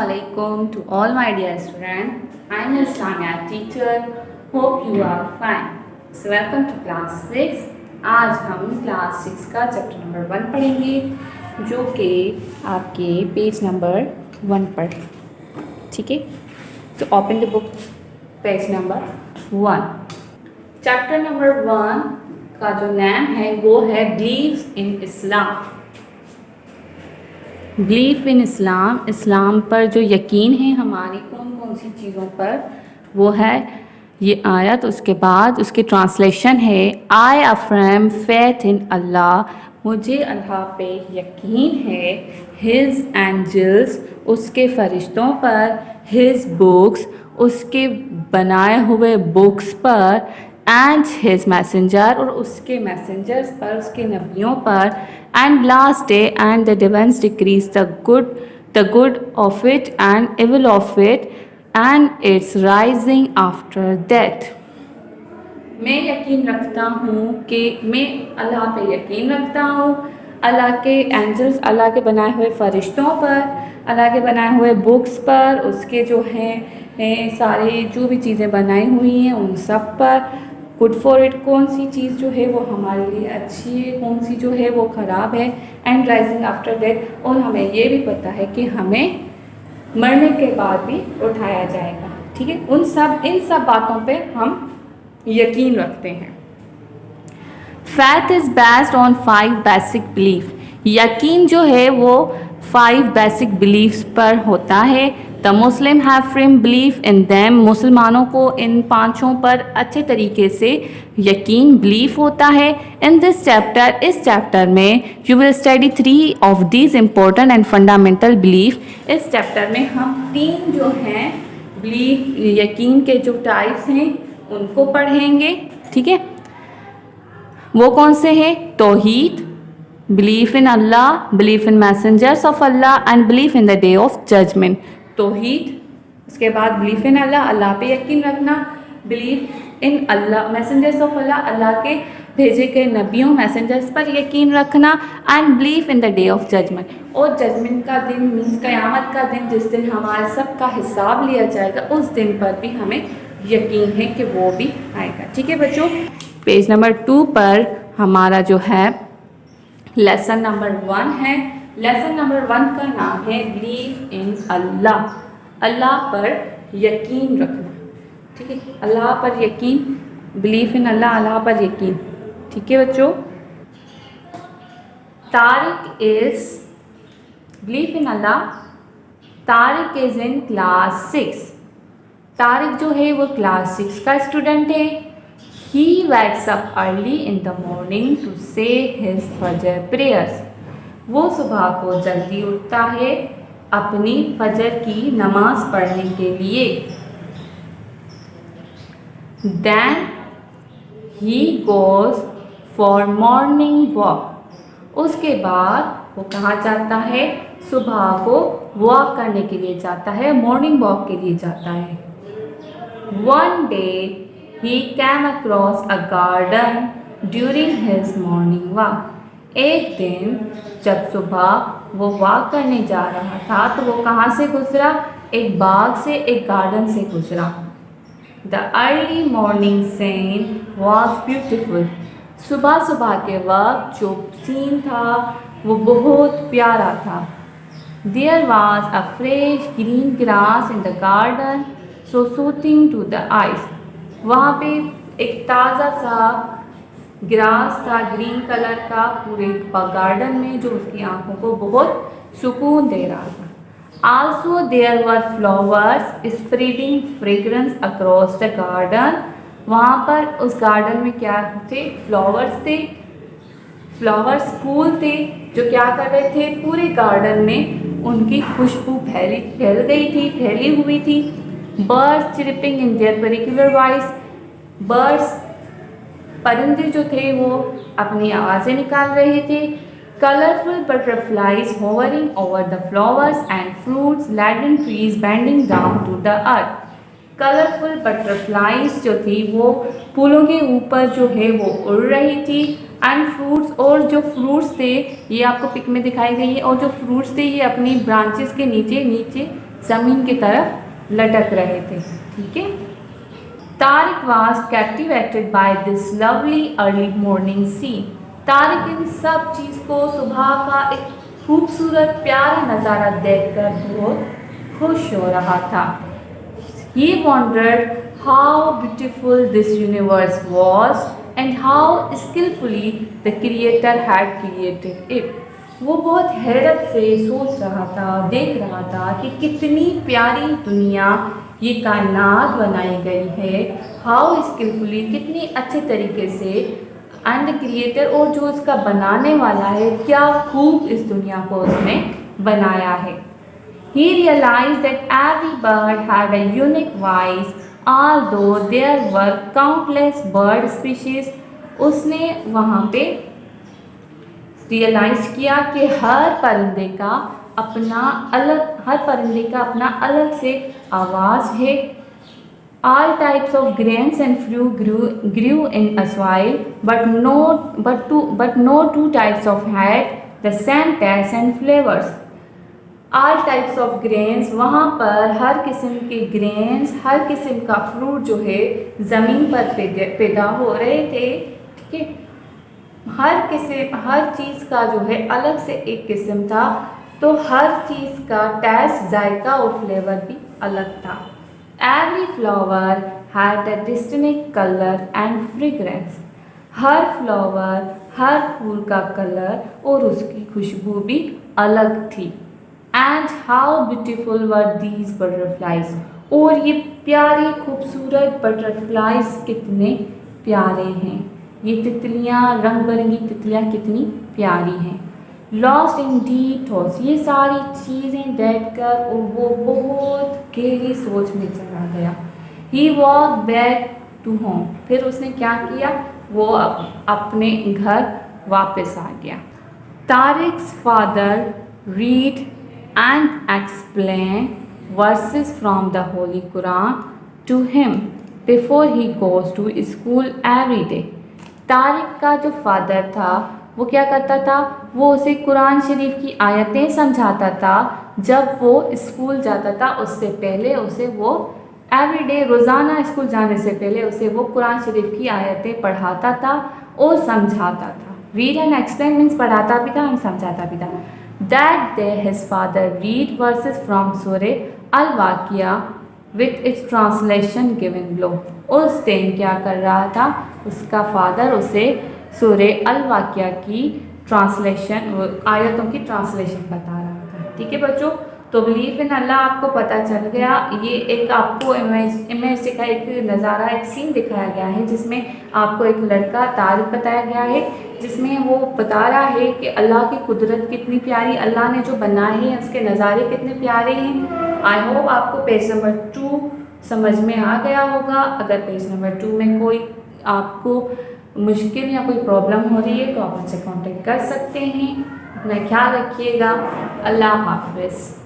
Assalamualaikum to all my dear students. I am Islamia teacher. Hope you are fine. So welcome to class 6. आज हम class 6 का chapter number 1 पढ़ेंगे जो कि आपके पेज नंबर 1 पर, ठीक है। तो open the book, page number 1। Chapter number 1 का जो नेम है वो है believes in Islam. Belief in इस्लाम, इस्लाम पर जो यकीन है हमारी कौन कौन सी चीज़ों पर, वो है ये आयत। उसके बाद उसकी ट्रांसलेशन है आई अफर्म फेथ इन अल्लाह, मुझे अल्लाह पे यकीन है। हिज एंजल्स, उसके फरिश्तों पर। हिज बुक्स, उसके बनाए हुए बुक्स पर। एंड हिज मैसेंजर, और उसके मैसेंजर्स पर, उसके नबियों पर। And last day and the divine's decrease the good of it and evil of it and it's rising after that. मैं यकीन रखता हूँ कि मैं अल्लाह पे यकीन रखता हूँ, अल्लाह के एंजल्स, अल्लाह के बनाए हुए फ़रिश्तों पर, अल्लाह के बनाए हुए बुक्स पर, उसके जो हैं सारे जो भी चीज़ें बनाई हुई हैं उन सब पर। गुड फॉर इट, कौन सी चीज़ जो है वो हमारे लिए अच्छी है, कौन सी जो है वो ख़राब है। एंड राइजिंग आफ्टर डेथ, और हमें ये भी पता है कि हमें मरने के बाद भी उठाया जाएगा, ठीक है। इन सब बातों पे हम यकीन रखते हैं। Faith is based on 5 basic belief, यकीन जो है वो 5 बेसिक बिलीफ्स पर होता है। The Muslim have frame belief in them, मुसलमानों को इन 5 पर अच्छे तरीके से यकीन बिलीफ होता है। इन दिस चैप्टर, इस चैप्टर में you will study 3 of these important and fundamental belief. इस चैप्टर में हम 3 जो हैं बिलीफ, यकीन के जो टाइप्स हैं उनको पढ़ेंगे, ठीक है। वो कौन से हैं? तौहीद, belief in Allah, belief in messengers of Allah and belief in the day of judgement. तौहीद, उसके बाद बिलीफ इन अल्लाह, अल्लाह पे यकीन रखना। Belief in Allah, messengers of Allah, Allah के भेजे गए नबियों मैसेंजर्स पर यकीन रखना। And belief in the day of judgement, और जजमेंट का दिन मीन्स क़यामत का दिन, जिस दिन हमारे सब का हिसाब लिया जाएगा, उस दिन पर भी हमें यकीन है कि वो भी आएगा, ठीक है बच्चों। पेज नंबर 2 पर हमारा जो है लेसन नंबर 1 है। लेसन नंबर 1 का नाम है बिलीफ इन अल्लाह, अल्लाह पर यकीन रखना, ठीक है। अल्लाह पर यकीन, बिलीफ इन अल्लाह, अल्लाह पर यकीन, ठीक है बच्चों। Tariq is, belief in Allah, Tariq is in class 6। Tariq जो है वो क्लास 6 का स्टूडेंट है। He wakes up early in the morning to say his फजर prayers. वो सुबह को जल्दी उठता है अपनी फजर की नमाज पढ़ने के लिए। Then he goes for morning walk. उसके बाद वो कहाँ जाता है? सुबह को वॉक करने के लिए जाता है, मॉर्निंग वॉक के लिए जाता है। One day he came across a garden during his morning walk. एक दिन जब सुबह वो वॉक करने जा रहा था तो वो कहाँ से गुजरा? एक बाग से, एक गार्डन से गुजरा। The early morning scene was beautiful. सुबह सुबह के वक्त जो सीन था वो बहुत प्यारा था। There was a fresh green grass in the garden, so soothing to the eyes. वहाँ पे एक ताज़ा सा ग्रास था, ग्रीन कलर का, पूरे गार्डन में, जो उसकी आंखों को बहुत सुकून दे रहा था। Also there were flowers spreading fragrance across the garden. वहाँ पर उस गार्डन में क्या थे? फ्लावर्स थे, फ्लावर्स फूल थे जो क्या कर रहे थे? पूरे गार्डन में उनकी खुशबू फैली हुई थी। Birds chirping in their particular voice, birds, परिंदे जो थे वो अपनी आवाज़ें निकाल रहे थे। Colourful butterflies hovering over the flowers and fruits, laden trees bending down to the earth. Colourful butterflies जो थी वो फूलों के ऊपर जो है वो उड़ रही थी। एंड फ्रूट्स, और जो फ्रूट्स थे ये आपको पिक में दिखाई गई है, और जो फ्रूट्स थे ये अपनी ब्रांचेस के नीचे नीचे ज़मीन की तरफ लटक रहे थे। ठीक है। Tariq was captivated by this lovely early morning scene. Tariq इन सब चीज़ को, सुबह का एक खूबसूरत प्यारा नज़ारा देखकर बहुत खुश हो रहा था। He wondered how beautiful this universe was and how skillfully the Creator had created it. वो बहुत हैरत से सोच रहा था, देख रहा था कि कितनी प्यारी दुनिया, ये कायनात बनाई गई है। हाउ स्किलफुली, कितनी अच्छे तरीके से, एंड द क्रिएटर, और जो इसका बनाने वाला है, क्या खूब इस दुनिया को उसने बनाया है। He realized that every bird had a unique voice, although there were countless bird species. उसने वहाँ पे रियलाइज़ किया कि हर परिंदे का अपना अलग से आवाज़ है। All types of grains and fruit grew in a soil, but no two types of had the same taste and flavors. All types of grains, वहाँ पर हर किस्म के ग्रेन्स, हर किस्म का फ्रूट जो है ज़मीन पर पैदा हो रहे थे। ठीक है। हर चीज़ का जो है अलग से एक किस्म था, तो हर चीज़ का टेस्ट, जायका और फ्लेवर भी अलग था। Every flower had a distinct color and fragrance. हर फ्लावर, हर फूल का कलर और उसकी खुशबू भी अलग थी। And how beautiful were these butterflies. और ये प्यारे खूबसूरत बटरफ्लाइज कितने प्यारे हैं। ये तितलियाँ, रंग बिरंगी तितलियाँ कितनी प्यारी हैं। Lost in deep thoughts, ये सारी चीज़ें देखकर और वो बहुत गहरी सोच में चला गया। He walked back to home. फिर उसने क्या किया, वो अपने घर वापस आ गया। तारिक's father read and explain verses from the Holy Quran to him before he goes to school every day. Tariq का जो फादर था वो क्या करता था, वो उसे कुरान शरीफ की आयतें समझाता था जब वो स्कूल जाता था। उससे पहले उसे वो एवरीडे, रोज़ाना स्कूल जाने से पहले उसे वो कुरान शरीफ की आयतें पढ़ाता था और समझाता था। रीड एंड एक्सप्लेन मीन्स पढ़ाता भी था और समझाता भी था। That day his father read verses from Surah Al-Waqiah with its translation given below. उस दिन क्या कर रहा था, उसका फादर उसे सूरह अल-वाक़िया की ट्रांसलेशन, आयतों की ट्रांसलेशन बता रहा था। ठीक है बच्चों, तो बिलीव इन अल्लाह आपको पता चल गया। ये एक आपको इमेज का एक नज़ारा, एक सीन दिखाया गया है जिसमें आपको एक लड़का तारिक बताया गया है, जिसमें वो बता रहा है कि अल्लाह की कुदरत कितनी प्यारी, अल्लाह ने जो बनाए हैं उसके नज़ारे कितने प्यारे हैं। आई होप आपको पेज नंबर 2 समझ में आ गया होगा। अगर पेज नंबर 2 में कोई आपको मुश्किल या कोई प्रॉब्लम हो रही है तो आप मुझसे कांटेक्ट कर सकते हैं। अपना ख्याल रखिएगा। अल्लाह हाफ़िज़।